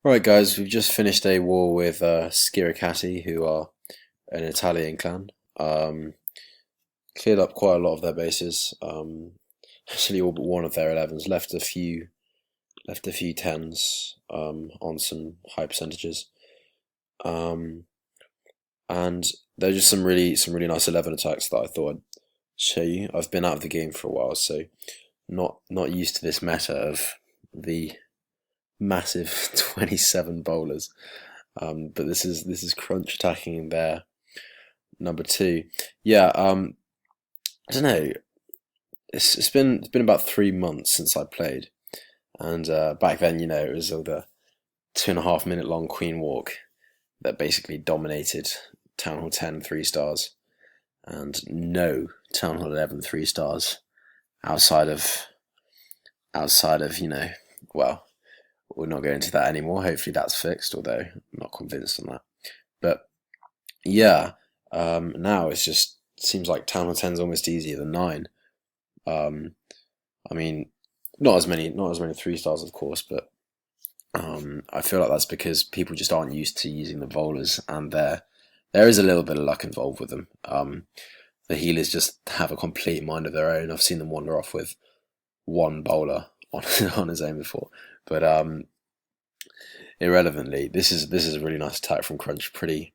Right, guys, we've just finished a war with Sciroccati, who are an Italian clan. Cleared up quite a lot of their bases. Actually, all but one of their 11s. Left a few tens on some high percentages. Um, and they're just some really nice 11 attacks that I thought I'd show you. I've been out of the game for a while, so not used to this meta of the massive 27 bowlers. But this is crunch attacking their number two. Yeah, I don't know. It's been about 3 months since I played, and back then, it was all the 2.5 minute long Queen Walk that basically dominated Town Hall 10 3 stars, and no Town Hall 11 3 stars outside of well, we're not going into that anymore. Hopefully that's fixed, although I'm not convinced on that. But yeah, now it's just seems like Town Hall 10 is almost easier than 9. Um, I mean, not as many 3 stars, of course, but I feel like that's because people just aren't used to using the bowlers, and there is a little bit of luck involved with them. The healers just have a complete mind of their own. I've seen them wander off with one bowler on on his own before, but irrelevantly, this is a really nice attack from Crunch. Pretty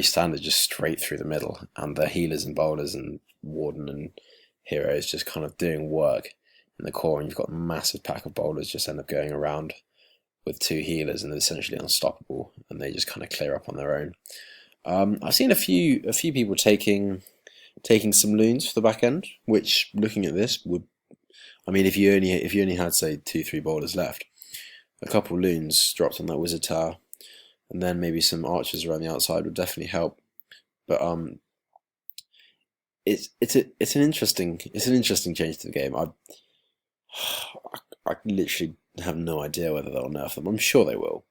standard, just straight through the middle, and the healers and bowlers and Warden and heroes just kind of doing work in the core, and you've got a massive pack of bowlers just end up going around with two healers, and they're essentially unstoppable, and they just kind of clear up on their own. I've seen a few people taking some loons for the back end, which, looking at this, would, I mean, if you only had, say, 2-3 bowlers left, a couple loons dropped on that wizard tower, and then maybe some archers around the outside would definitely help. But it's an interesting change to the game. I literally have no idea whether they'll nerf them. I'm sure they will.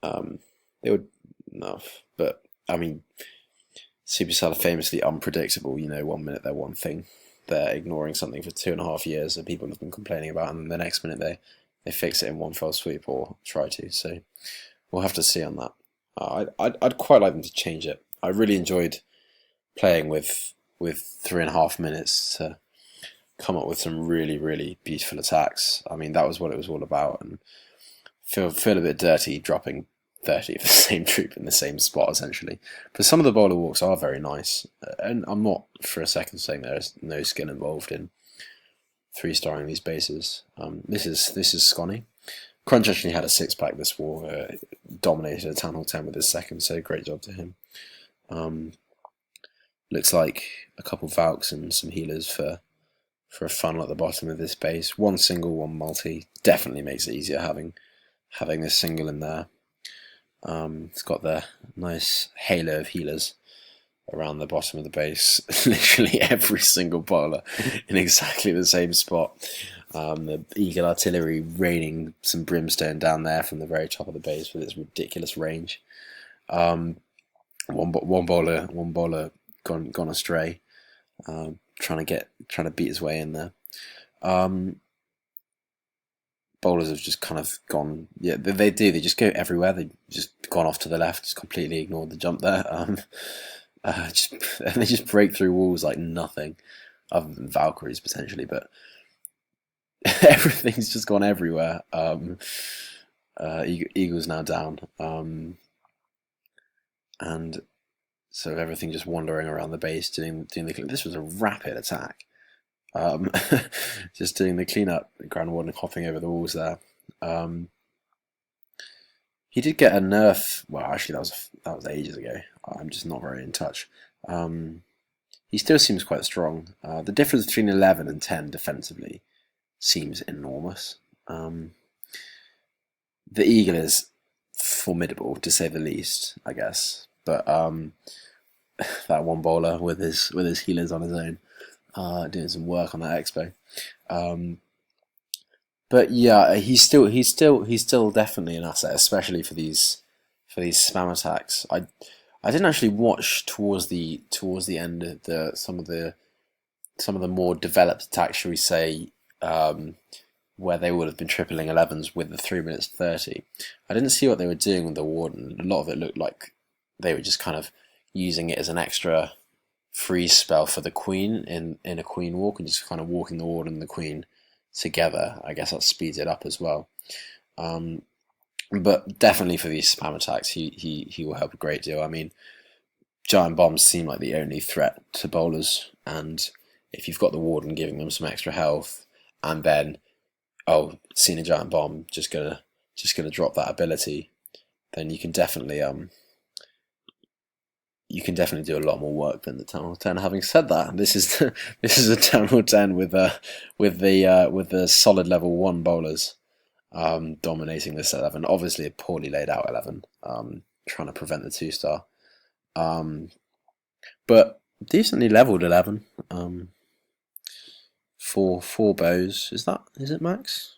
They would nerf, but I mean, Supercell are famously unpredictable. 1 minute they're one thing, they're ignoring something for 2.5 years that people have been complaining about, and then the next minute they fix it in one fell swoop, or try to. So we'll have to see on that. I'd quite like them to change it. I really enjoyed playing with 3.5 minutes to come up with some really beautiful attacks. I mean, that was what it was all about, and feel a bit dirty dropping 30 of the same troop in the same spot essentially. But some of the bowler walks are very nice, and I'm not for a second saying there's no skill involved in 3-starring these bases. This is Scotty. Crunch actually had a 6-pack this war, dominated a Town Hall 10 with his second, so great job to him. Looks like a couple Valks and some healers for a funnel at the bottom of this base. One single, one multi. Definitely makes it easier having this single in there. It's got the nice halo of healers around the bottom of the base. Literally every single bowler in exactly the same spot. The Eagle Artillery raining some brimstone down there from the very top of the base with its ridiculous range. One bowler gone astray, trying to beat his way in there. Bowlers have just kind of gone. Yeah, they do. They just go everywhere. They just gone off to the left, just completely ignored the jump there. They just break through walls like nothing, other than Valkyries potentially, but everything's just gone everywhere. Eagle's now down, and so everything just wandering around the base doing the. This was a rapid attack. Just doing the cleanup, Grand Warden hopping over the walls there. He did get a nerf. Well, actually, that was ages ago. I'm just not very in touch. He still seems quite strong. The difference between 11 and 10 defensively seems enormous. The Eagle is formidable, to say the least, I guess. But that one bowler with his healers on his own, doing some work on that expo. But yeah, he's still definitely an asset, especially for these spam attacks. I didn't actually watch towards the end of some of the more developed attacks, shall we say, where they would have been tripling 11s with the 3 minutes 30. I didn't see what they were doing with the Warden. A lot of it looked like they were just kind of using it as an extra freeze spell for the Queen in a Queen walk, and just kind of walking the Warden and the Queen together. I guess that speeds it up as well. But definitely for these spam attacks, he will help a great deal. I mean, giant bombs seem like the only threat to bowlers, and if you've got the Warden giving them some extra health, and then seeing a giant bomb just gonna drop that ability, then you can definitely do a lot more work than the Town Hall 10. Having said that, this is a Town Hall 10 with the solid level 1 bowlers dominating this 11. Obviously a poorly laid out 11, trying to prevent the 2-star. But decently leveled 11. Four bows. Is it max?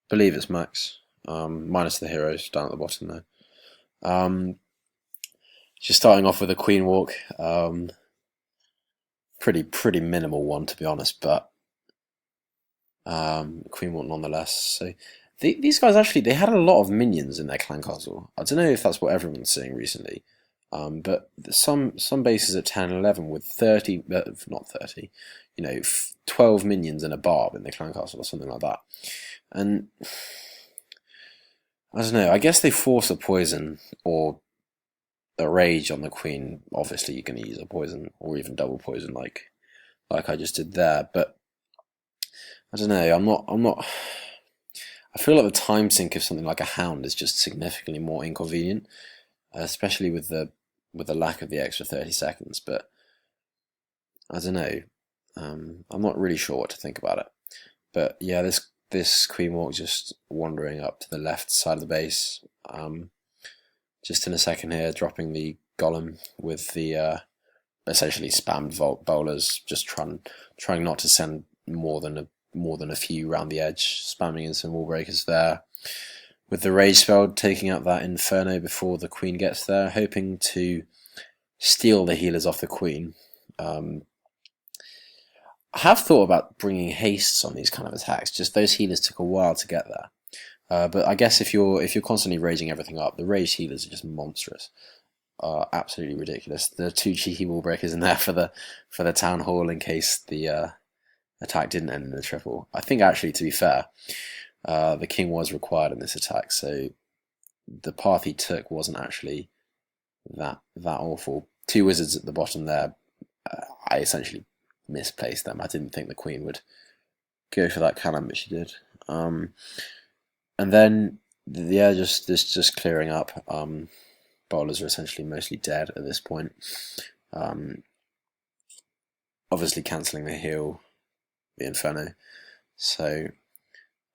I believe it's max. Minus the heroes down at the bottom there. Just starting off with a Queen walk. Pretty minimal one, to be honest, but Queen walk nonetheless. So these guys actually, they had a lot of minions in their clan castle. I don't know if that's what everyone's saying recently. But some bases at 10 and 11 with 30, not 30, 12 minions and a barb in the clan castle or something like that. And I don't know, I guess they force a poison or a rage on the Queen. Obviously you're going to use a poison or even double poison like I just did there, but I don't know, I'm not I feel like the time sink of something like a Hound is just significantly more inconvenient, especially with the lack of the extra 30 seconds, but I don't know, I'm not really sure what to think about it. But yeah, this Queen walk just wandering up to the left side of the base, just in a second here, dropping the Golem with the essentially spammed bowlers, just trying not to send more than a few round the edge, spamming in some wall breakers there. With the Rage spell taking out that Inferno before the Queen gets there, hoping to steal the healers off the Queen. I have thought about bringing hastes on these kind of attacks, just those healers took a while to get there. But I guess if you're constantly raging everything up, the rage healers are just monstrous. Absolutely ridiculous. The 2 cheeky wall breakers in there for the Town Hall in case the attack didn't end in a triple. I think actually, to be fair, the King was required in this attack, so the path he took wasn't actually that awful. 2 wizards at the bottom there. I essentially misplaced them. I didn't think the Queen would go for that cannon, but she did. And then just clearing up. Bowlers are essentially mostly dead at this point. Obviously cancelling the heal, the Inferno. So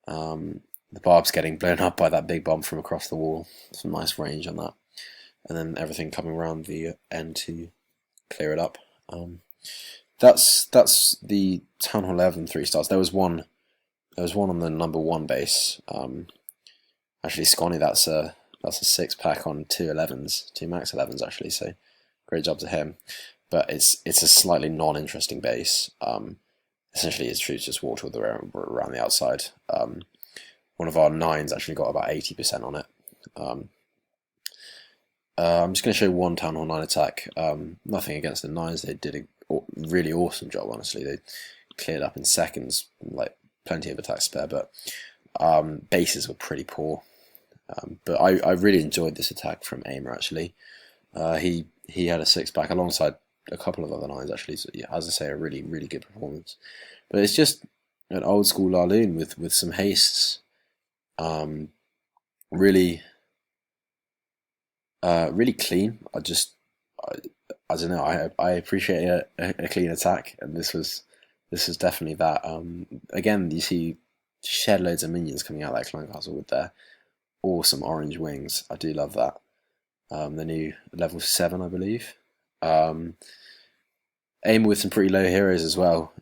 the barb's getting blown up by that big bomb from across the wall. Some nice range on that. And then everything coming around the end to clear it up. That's the Town Hall 11 3-stars. There was one on the number 1 base. Actually, Scotty, that's a 6-pack on 2 11s, 2 max 11s actually. So great job to him. But it's a slightly non-interesting base. Essentially, his troops just walked all around the outside. One of our 9s actually got about 80% on it. I'm just going to show one Town Hall 9 attack. Nothing against the 9s. They did a really awesome job, honestly. They cleared up in seconds, like plenty of attack spare, but bases were pretty poor. But I really enjoyed this attack from Aimer, actually. He had a 6-pack alongside a couple of other 9s, actually. So, yeah, as I say, a really, really good performance. But it's just an old school Laloon with some hastes. Really clean. I don't know. I appreciate a clean attack, and this was definitely that. Again, you see shed loads of minions coming out of that clan castle with their awesome orange wings. I do love that. The new level 7, I believe. Aim with some pretty low heroes as well,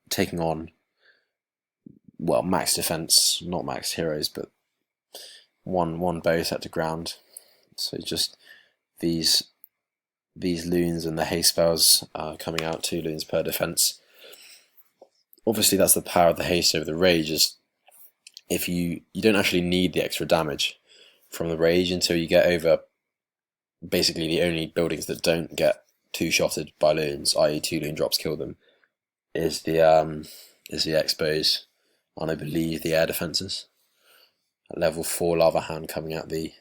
taking on, well, max defense, not max heroes, but one bow set to ground. So just these loons and the haste spells coming out, 2 loons per defense. obviously that's the power of the haste over the rage, is if you don't actually need the extra damage from the rage until you get over basically the only buildings that don't get two-shotted by loons, i.e. 2 loon drops kill them, is the expos and I believe the air defences. Level 4 lava hand coming out the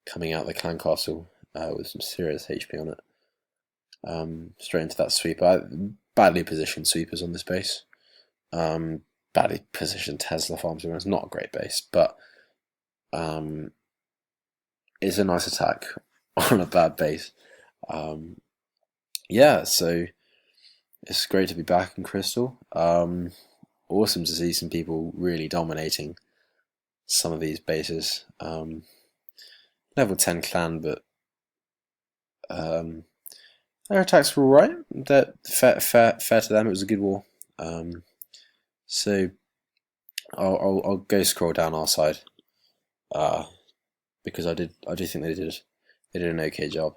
clan castle with some serious HP on it. Straight into that sweeper. Badly positioned sweepers on this base. Badly positioned Tesla farms. It's not a great base, but it's a nice attack on a bad base. Yeah, so it's great to be back in Crystal. Awesome to see some people really dominating some of these bases. Level 10 clan, but their attacks were alright. They're fair to them. It was a good war. So I'll go scroll down our side, because I do think they did an okay job.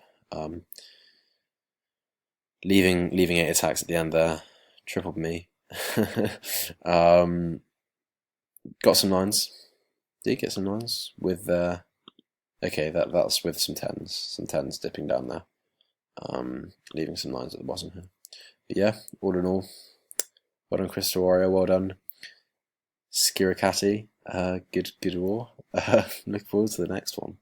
Leaving 8 attacks at the end there, tripled me. Got some 9s. Did get some 9s with okay, that's with some 10s dipping down there. Leaving some 9s at the bottom here. But yeah, all in all, well done Crystal Warrior, well done Sciroccati. Good war. Look forward to the next one.